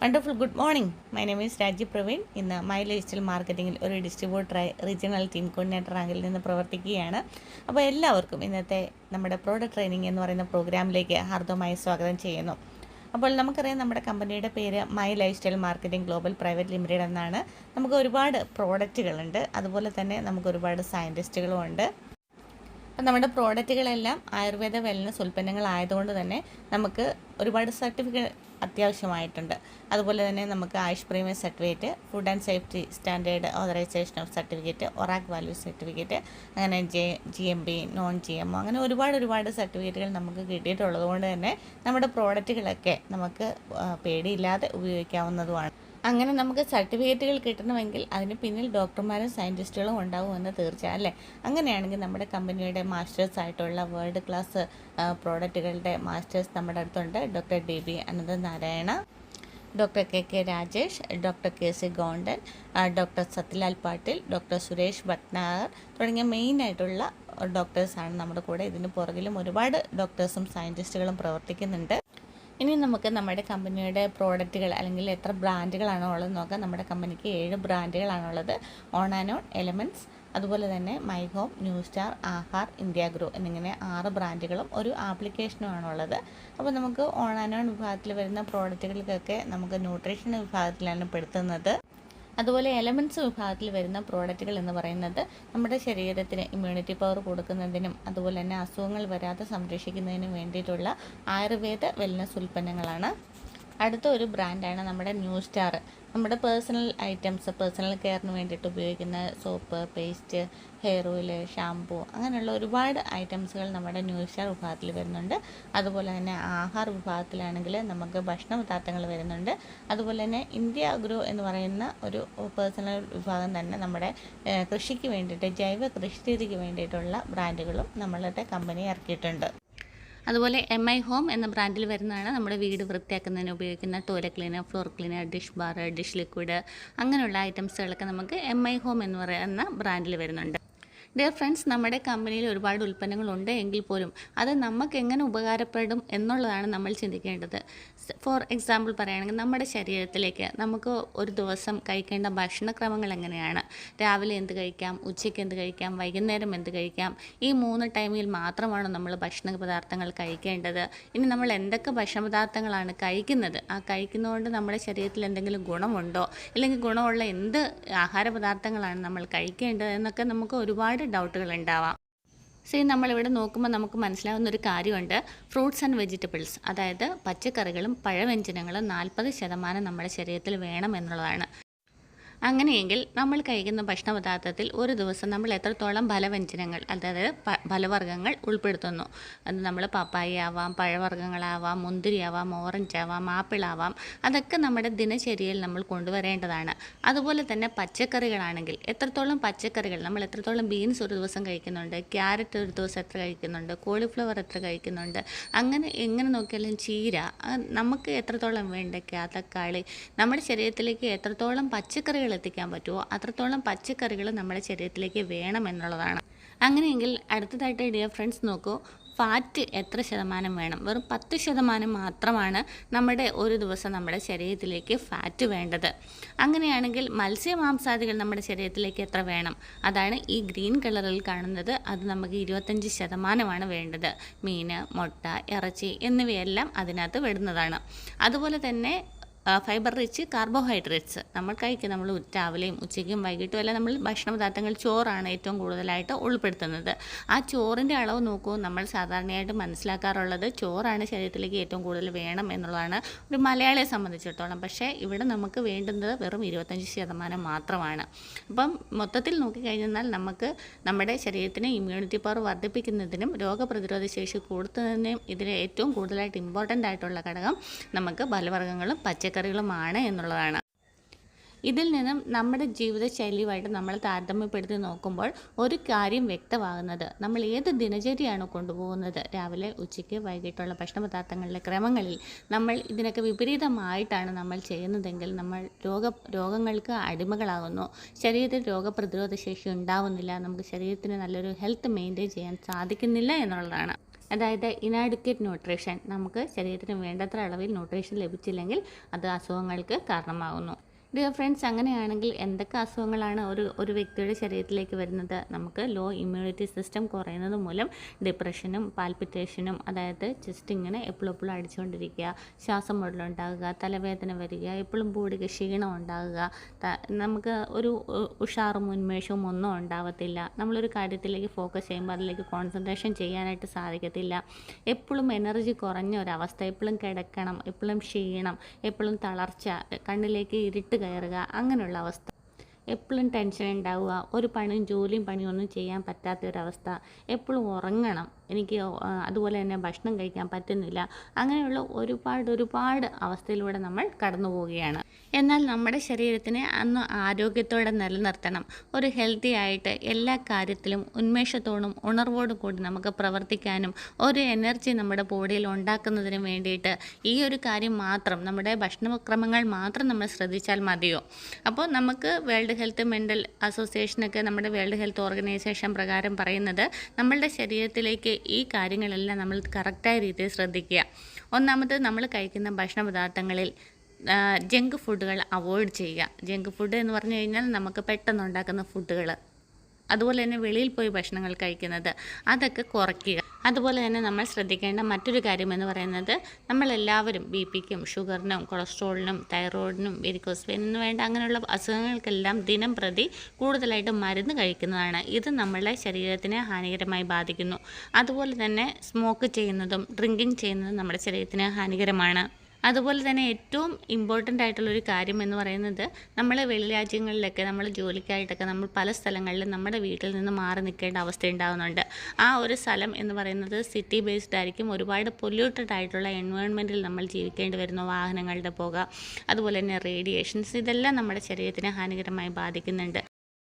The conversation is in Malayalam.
Wonderful good morning. My name is Rajeev Praveen. ഇന്ന് മൈ ലൈഫ് സ്റ്റൈൽ മാർക്കറ്റിംഗിൽ ഒരു ഡിസ്ട്രിബ്യൂട്ടറായി റീജിയണൽ ടീം കോർഡിനേറ്റർ റാങ്കിൽ നിന്ന് പ്രവർത്തിക്കുകയാണ്. അപ്പോൾ എല്ലാവർക്കും ഇന്നത്തെ നമ്മുടെ പ്രോഡക്റ്റ് ട്രെയിനിങ് എന്ന് പറയുന്ന പ്രോഗ്രാമിലേക്ക് ഹാർദവമായി സ്വാഗതം ചെയ്യുന്നു. അപ്പോൾ നമുക്കറിയാം, നമ്മുടെ കമ്പനിയുടെ പേര് my life style marketing global private limited എന്നാണ്. നമുക്ക് ഒരുപാട് പ്രോഡക്റ്റുകളുണ്ട്, അതുപോലെ തന്നെ നമുക്ക് ഒരുപാട് സയൻറ്റിസ്റ്റുകളും ഉണ്ട്. അപ്പം നമ്മുടെ പ്രോഡക്റ്റുകളെല്ലാം ആയുർവേദ വെൽനസ് ഉൽപ്പന്നങ്ങളായതുകൊണ്ട് തന്നെ നമുക്ക് ഒരുപാട് സർട്ടിഫിക്കറ്റ് അത്യാവശ്യമായിട്ടുണ്ട്. അതുപോലെ തന്നെ നമുക്ക് AYUSH premium certificate, food and safety standard authorisation of certificate, ORAC value certificate, അങ്ങനെ GMB, നോൺ GMO, അങ്ങനെ ഒരുപാട് സർട്ടിഫിക്കറ്റുകൾ നമുക്ക് കിട്ടിയിട്ടുള്ളത് കൊണ്ട് തന്നെ നമ്മുടെ പ്രോഡക്റ്റുകളൊക്കെ നമുക്ക് പേടിയില്ലാതെ ഉപയോഗിക്കാവുന്നതുമാണ്. അങ്ങനെ നമുക്ക് സർട്ടിഫിക്കറ്റുകൾ കിട്ടണമെങ്കിൽ അതിന് പിന്നിൽ ഡോക്ടർമാരും സയൻറ്റിസ്റ്റുകളും ഉണ്ടാകുമെന്ന് തീർച്ച, അല്ലേ? അങ്ങനെയാണെങ്കിൽ നമ്മുടെ കമ്പനിയുടെ മാസ്റ്റേഴ്സ് ആയിട്ടുള്ള വേൾഡ് ക്ലാസ് പ്രോഡക്റ്റുകളുടെ മാസ്റ്റേഴ്സ് നമ്മുടെ അടുത്തുണ്ട്. Doctor DB Ananthanarayana, doctor KK Rajesh, doctor KC Gondan, doctor Satyalal Patil, doctor Suresh Bhatnagar തുടങ്ങിയ മെയിനായിട്ടുള്ള ഡോക്ടേഴ്സാണ് നമ്മുടെ കൂടെ. ഇതിന് പുറകിലും ഒരുപാട് ഡോക്ടേഴ്സും സയൻറ്റിസ്റ്റുകളും പ്രവർത്തിക്കുന്നുണ്ട്. ഇനി നമുക്ക് നമ്മുടെ കമ്പനിയുടെ പ്രോഡക്റ്റുകൾ അല്ലെങ്കിൽ എത്ര ബ്രാൻഡുകളാണോ ഉള്ളത് നോക്കാം. നമ്മുടെ കമ്പനിക്ക് 7 ബ്രാൻഡുകളാണുള്ളത്. ഓണാനോൺ, എലമെൻറ്റ്സ്, അതുപോലെ തന്നെ my home, new star, Aahaar, India grow എന്നിങ്ങനെ 6 ബ്രാൻഡുകളും ഒരു ആപ്ലിക്കേഷനുമാണുള്ളത്. അപ്പോൾ നമുക്ക് ഓണാനോൺ വിഭാഗത്തിൽ വരുന്ന പ്രോഡക്റ്റുകൾക്കൊക്കെ നമുക്ക് ന്യൂട്രീഷൻ വിഭാഗത്തിലാണ് പെടുത്തുന്നത്. അതുപോലെ എലമെൻറ്റ്സ് വിഭാഗത്തിൽ വരുന്ന പ്രോഡക്റ്റുകൾ എന്ന് പറയുന്നത് നമ്മുടെ ശരീരത്തിന് ഇമ്മ്യൂണിറ്റി പവർ കൊടുക്കുന്നതിനും അതുപോലെ തന്നെ അസുഖങ്ങൾ വരാതെ സംരക്ഷിക്കുന്നതിനും വേണ്ടിയിട്ടുള്ള ആയുർവേദ വെൽനസ് ഉൽപ്പന്നങ്ങളാണ്. അടുത്ത ഒരു ബ്രാൻഡാണ് നമ്മുടെ ന്യൂ സ്റ്റാർ. നമ്മുടെ പേഴ്സണൽ ഐറ്റംസ്, പേഴ്സണൽ കെയറിന് വേണ്ടിയിട്ട് ഉപയോഗിക്കുന്ന soap, paste, hair oil, shampoo, അങ്ങനെയുള്ള ഒരുപാട് ഐറ്റംസുകൾ നമ്മുടെ ന്യൂ സ്റ്റാർ വിഭാഗത്തിൽ വരുന്നുണ്ട്. അതുപോലെ തന്നെ ആഹാർ വിഭാഗത്തിലാണെങ്കിൽ നമുക്ക് ഭക്ഷണ പദാർത്ഥങ്ങൾ വരുന്നുണ്ട്. അതുപോലെ തന്നെ ഇന്ത്യ ഗ്രോ എന്ന് പറയുന്ന ഒരു പേഴ്സണൽ വിഭാഗം തന്നെ നമ്മുടെ കൃഷിക്ക് വേണ്ടിയിട്ട്, ജൈവ കൃഷി രീതിക്ക് വേണ്ടിയിട്ടുള്ള ബ്രാൻഡുകളും നമ്മളുടെ കമ്പനി ഇറക്കിയിട്ടുണ്ട്. അതുപോലെ MI ഹോം എന്ന ബ്രാൻഡിൽ വരുന്നതാണ് നമ്മുടെ വീട് വൃത്തിയാക്കുന്നതിന് ഉപയോഗിക്കുന്ന toilet cleaner, floor cleaner, dish bar, dish liquid, അങ്ങനെയുള്ള ഐറ്റംസുകളൊക്കെ നമുക്ക് MI ഹോം എന്ന് പറയുന്ന ബ്രാൻഡിൽ വരുന്നുണ്ട്. ഡിയർ ഫ്രണ്ട്സ്, നമ്മുടെ കമ്പനിയിൽ ഒരുപാട് ഉൽപ്പന്നങ്ങളുണ്ട് എങ്കിൽ പോലും അത് നമുക്ക് എങ്ങനെ ഉപകാരപ്പെടും എന്നുള്ളതാണ് നമ്മൾ ചിന്തിക്കേണ്ടത്. ഫോർ എക്സാമ്പിൾ പറയുകയാണെങ്കിൽ, നമ്മുടെ ശരീരത്തിലേക്ക് നമുക്ക് ഒരു ദിവസം കഴിക്കേണ്ട ഭക്ഷണക്രമങ്ങൾ എങ്ങനെയാണ്? രാവിലെ എന്ത് കഴിക്കാം, ഉച്ചയ്ക്ക് എന്ത് കഴിക്കാം, വൈകുന്നേരം എന്ത് കഴിക്കാം? ഈ 3 ടൈമിൽ മാത്രമാണ് നമ്മൾ ഭക്ഷണ പദാർത്ഥങ്ങൾ കഴിക്കേണ്ടത്. ഇനി നമ്മൾ എന്തൊക്കെ ഭക്ഷണ പദാർത്ഥങ്ങളാണ് കഴിക്കുന്നത്, ആ കഴിക്കുന്നതുകൊണ്ട് നമ്മുടെ ശരീരത്തിൽ എന്തെങ്കിലും ഗുണമുണ്ടോ, അല്ലെങ്കിൽ ഗുണമുള്ള എന്ത് ആഹാര പദാർത്ഥങ്ങളാണ് നമ്മൾ കഴിക്കേണ്ടത് എന്നൊക്കെ നമുക്ക് ഒരുപാട് ഡൗട്ടുകൾ ഉണ്ടാവാം. നമ്മളിവിടെ നോക്കുമ്പോൾ നമുക്ക് മനസ്സിലാവുന്ന ഒരു കാര്യമുണ്ട്. ഫ്രൂട്ട്സ് ആൻഡ് വെജിറ്റബിൾസ്, അതായത് പച്ചക്കറികളും പഴവ്യഞ്ജനങ്ങളും 40% നമ്മുടെ ശരീരത്തിൽ വേണം എന്നുള്ളതാണ്. അങ്ങനെയെങ്കിൽ നമ്മൾ കഴിക്കുന്ന ഭക്ഷണ പദാർത്ഥത്തിൽ ഒരു ദിവസം നമ്മൾ എത്രത്തോളം ഫലവ്യഞ്ജനങ്ങൾ, അതായത് ഫലവർഗ്ഗങ്ങൾ ഉൾപ്പെടുത്തുന്നു? അത് നമ്മൾ പപ്പായ ആവാം, പഴവർഗ്ഗങ്ങളാവാം, മുന്തിരിയാവാം, ഓറഞ്ച് ആവാം, ആപ്പിളാവാം, അതൊക്കെ നമ്മുടെ ദിനചര്യയിൽ നമ്മൾ കൊണ്ടുവരേണ്ടതാണ്. അതുപോലെ തന്നെ പച്ചക്കറികളാണെങ്കിൽ എത്രത്തോളം പച്ചക്കറികൾ, നമ്മൾ എത്രത്തോളം ബീൻസ് ഒരു ദിവസം കഴിക്കുന്നുണ്ട്, ക്യാരറ്റ് ഒരു ദിവസം എത്ര കഴിക്കുന്നുണ്ട്, കോളിഫ്ലവർ എത്ര കഴിക്കുന്നുണ്ട്, അങ്ങനെ എങ്ങനെ നോക്കിയാലും ചീര, നമുക്ക് എത്രത്തോളം വെണ്ടയ്ക്ക, തക്കാളി, നമ്മുടെ ശരീരത്തിലേക്ക് എത്രത്തോളം പച്ചക്കറികൾ എത്തിക്കാൻ പറ്റുമോ അത്രത്തോളം പച്ചക്കറികൾ നമ്മുടെ ശരീരത്തിലേക്ക് വേണം എന്നുള്ളതാണ്. അങ്ങനെയെങ്കിൽ അടുത്തതായിട്ട് ഡിയർ ഫ്രണ്ട്സ് നോക്കൂ, ഫാറ്റ് എത്ര ശതമാനം വേണം? വെറും 10% മാത്രമാണ് നമ്മുടെ ഒരു ദിവസം നമ്മുടെ ശരീരത്തിലേക്ക് ഫാറ്റ് വേണ്ടത്. അങ്ങനെയാണെങ്കിൽ മത്സ്യമാംസാദികൾ നമ്മുടെ ശരീരത്തിലേക്ക് എത്ര വേണം? അതാണ് ഈ ഗ്രീൻ കളറിൽ കാണുന്നത്. അത് നമുക്ക് 25% വേണ്ടത്. മീൻ, മുട്ട, ഇറച്ചി എന്നിവയെല്ലാം അതിനകത്ത് വരുന്നതാണ്. അതുപോലെ തന്നെ ഫൈബർ റിച്ച് കാർബോഹൈഡ്രേറ്റ്സ് നമ്മൾ കഴിക്കും. നമ്മൾ രാവിലെയും ഉച്ചയ്ക്കും വൈകിട്ടും എല്ലാം നമ്മൾ ഭക്ഷണ പദാർത്ഥങ്ങൾ ചോറാണ് ഏറ്റവും കൂടുതലായിട്ട് ഉൾപ്പെടുത്തുന്നത്. ആ ചോറിൻ്റെ അളവ് നോക്കൂ. നമ്മൾ സാധാരണയായിട്ട് മനസ്സിലാക്കാറുള്ളത് ചോറാണ് ശരീരത്തിലേക്ക് ഏറ്റവും കൂടുതൽ വേണം എന്നുള്ളതാണ് ഒരു മലയാളിയെ സംബന്ധിച്ചിടത്തോളം. പക്ഷേ ഇവിടെ നമുക്ക് വേണ്ടുന്നത് വെറും 25% മാത്രമാണ്. അപ്പം മൊത്തത്തിൽ നോക്കിക്കഴിഞ്ഞാൽ നമുക്ക് നമ്മുടെ ശരീരത്തിന് ഇമ്മ്യൂണിറ്റി പവർ വർദ്ധിപ്പിക്കുന്നതിനും രോഗപ്രതിരോധ ശേഷി കൂടുന്നതിനും ഇതിൽ ഏറ്റവും കൂടുതലായിട്ട് ഇമ്പോർട്ടൻ്റ് ആയിട്ടുള്ള ഘടകം നമുക്ക് ഫലവർഗ്ഗങ്ങളും പച്ചക്കറികളുമാണ് എന്നുള്ളതാണ്. ഇതിൽ നിന്നും നമ്മുടെ ജീവിതശൈലിയുമായിട്ട് നമ്മൾ താരതമ്യപ്പെടുത്തി നോക്കുമ്പോൾ ഒരു കാര്യം വ്യക്തമാകുന്നത്, നമ്മൾ ഏത് ദിനചര്യയാണോ കൊണ്ടുപോകുന്നത്, രാവിലെ ഉച്ചയ്ക്ക് വൈകിട്ടുള്ള ഭക്ഷണ പദാർത്ഥങ്ങളിലെ ക്രമങ്ങളിൽ നമ്മൾ ഇതിനൊക്കെ വിപരീതമായിട്ടാണ് നമ്മൾ ചെയ്യുന്നതെങ്കിൽ നമ്മൾ രോഗങ്ങൾക്ക് അടിമകളാകുന്നു. ശരീരത്തിൽ രോഗപ്രതിരോധ ശേഷി ഉണ്ടാവുന്നില്ല, നമുക്ക് ശരീരത്തിന് നല്ലൊരു ഹെൽത്ത് മെയിൻറ്റെയിൻ ചെയ്യാൻ സാധിക്കുന്നില്ല എന്നുള്ളതാണ്. അതായത് ഇനാഡിക്വേറ്റ് ന്യൂട്രീഷൻ, നമുക്ക് ശരീരത്തിന് വേണ്ടത്ര അളവിൽ ന്യൂട്രീഷൻ ലഭിച്ചില്ലെങ്കിൽ അത് അസുഖങ്ങൾക്ക് കാരണമാകുന്നു. ഡിയർ ഫ്രണ്ട്സ്, അങ്ങനെയാണെങ്കിൽ എന്തൊക്കെ അസുഖങ്ങളാണ് ഒരു വ്യക്തിയുടെ ശരീരത്തിലേക്ക് വരുന്നത്? നമുക്ക് ലോ ഇമ്മ്യൂണിറ്റി സിസ്റ്റം കുറയുന്നത് മൂലം ഡിപ്രഷനും പാൽപിറ്റേഷനും, അതായത് ചെസ്റ്റ് ഇങ്ങനെ എപ്പോഴും അടിച്ചുകൊണ്ടിരിക്കുക, ശ്വാസം മുട്ടലുണ്ടാകുക, തലവേദന വരിക, എപ്പോഴും ബോഡിക്ക് ക്ഷീണം ഉണ്ടാകുക, നമുക്ക് ഒരു ഉഷാറും ഉന്മേഷവും ഒന്നും ഉണ്ടാവത്തില്ല, നമ്മളൊരു കാര്യത്തിലേക്ക് ഫോക്കസ് ചെയ്യുമ്പോൾ അതിലേക്ക് കോൺസെൻട്രേഷൻ ചെയ്യാനായിട്ട് സാധിക്കത്തില്ല, എപ്പോഴും എനർജി കുറഞ്ഞ ഒരവസ്ഥ, എപ്പോഴും കിടക്കണം, എപ്പോഴും ക്ഷീണം, എപ്പോഴും തളർച്ച, കണ്ണിലേക്ക് ഇരുട്ട് കയറുക, അങ്ങനെയുള്ള അവസ്ഥ, എപ്പോഴും ടെൻഷൻ ഉണ്ടാവുക, ഒരു ജോലിയും പണിയൊന്നും ചെയ്യാൻ പറ്റാത്തൊരവസ്ഥ, എപ്പോഴും ഉറങ്ങണം, എനിക്ക് അതുപോലെ തന്നെ ഭക്ഷണം കഴിക്കാൻ പറ്റുന്നില്ല, അങ്ങനെയുള്ള ഒരുപാട് അവസ്ഥയിലൂടെ നമ്മൾ കടന്നു പോവുകയാണ്. എന്നാൽ നമ്മുടെ ശരീരത്തിനെ അന്ന് ആരോഗ്യത്തോടെ നിലനിർത്തണം. ഒരു ഹെൽത്തി ആയിട്ട് എല്ലാ കാര്യത്തിലും ഉന്മേഷത്തോടും ഉണർവോടും കൂടി നമുക്ക് പ്രവർത്തിക്കാനും ഒരു എനർജി നമ്മുടെ ബോഡിയിൽ ഉണ്ടാക്കുന്നതിന് വേണ്ടിയിട്ട് ഈ ഒരു കാര്യം മാത്രം, നമ്മുടെ ഭക്ഷണക്രമങ്ങൾ മാത്രം നമ്മൾ ശ്രദ്ധിച്ചാൽ മതിയോ? അപ്പോൾ നമുക്ക് വേൾഡ് ഹെൽത്ത് മെൻ്റൽ അസോസിയേഷനൊക്കെ, നമ്മുടെ വേൾഡ് ഹെൽത്ത് ഓർഗനൈസേഷൻ പ്രകാരം പറയുന്നത്, നമ്മളുടെ ശരീരത്തിലേക്ക് ഈ കാര്യങ്ങളെല്ലാം നമ്മൾ കറക്റ്റായ രീതിയിൽ ശ്രദ്ധിക്കുക. ഒന്നാമത്, നമ്മൾ കഴിക്കുന്ന ഭക്ഷണ പദാർത്ഥങ്ങളിൽ ജങ്ക് ഫുഡുകൾ അവോയ്ഡ് ചെയ്യുക. ജങ്ക് ഫുഡ് എന്ന് പറഞ്ഞു കഴിഞ്ഞാൽ നമുക്ക് പെട്ടെന്നുണ്ടാക്കുന്ന ഫുഡുകൾ, അതുപോലെ തന്നെ വെളിയിൽ പോയി ഭക്ഷണങ്ങൾ കഴിക്കുന്നത്, അതൊക്കെ കുറയ്ക്കുക. അതുപോലെ തന്നെ നമ്മൾ ശ്രദ്ധിക്കേണ്ട മറ്റൊരു കാര്യമെന്ന് പറയുന്നത്, നമ്മളെല്ലാവരും BP-ക്കും ഷുഗറിനും കൊളസ്ട്രോളിനും തൈറോയിഡിനും വെരിക്കോസ് വെയിനും വേണ്ട അങ്ങനെയുള്ള അസുഖങ്ങൾക്കെല്ലാം ദിനം പ്രതി കൂടുതലായിട്ട് മരുന്ന് കഴിക്കുന്നതാണ്. ഇത് നമ്മളുടെ ശരീരത്തിനെ ഹാനികരമായി ബാധിക്കുന്നു. അതുപോലെ തന്നെ സ്മോക്ക് ചെയ്യുന്നതും ഡ്രിങ്കിങ് ചെയ്യുന്നതും നമ്മുടെ ശരീരത്തിന് ഹാനികരമാണ്. അതുപോലെ തന്നെ ഏറ്റവും ഇമ്പോർട്ടൻ്റ് ആയിട്ടുള്ളൊരു കാര്യം എന്ന് പറയുന്നത്, നമ്മൾ വെളിരാജ്യങ്ങളിലൊക്കെ നമ്മൾ ജോലിക്കായിട്ടൊക്കെ നമ്മൾ പല സ്ഥലങ്ങളിലും നമ്മുടെ വീട്ടിൽ നിന്ന് മാറി നിൽക്കേണ്ട അവസ്ഥ ഉണ്ടാകുന്നുണ്ട്. ആ ഒരു സ്ഥലം എന്ന് പറയുന്നത് സിറ്റി ബേസ്ഡ് ആയിരിക്കും. ഒരുപാട് പൊല്യൂട്ടഡ് ആയിട്ടുള്ള എൻവയോൺമെൻറ്റിൽ നമ്മൾ ജീവിക്കേണ്ടി വരുന്നു. വാഹനങ്ങളുടെ പുക, അതുപോലെ തന്നെ റേഡിയേഷൻസ്, ഇതെല്ലാം നമ്മുടെ ശരീരത്തിനെ ഹാനികരമായി ബാധിക്കുന്നുണ്ട്.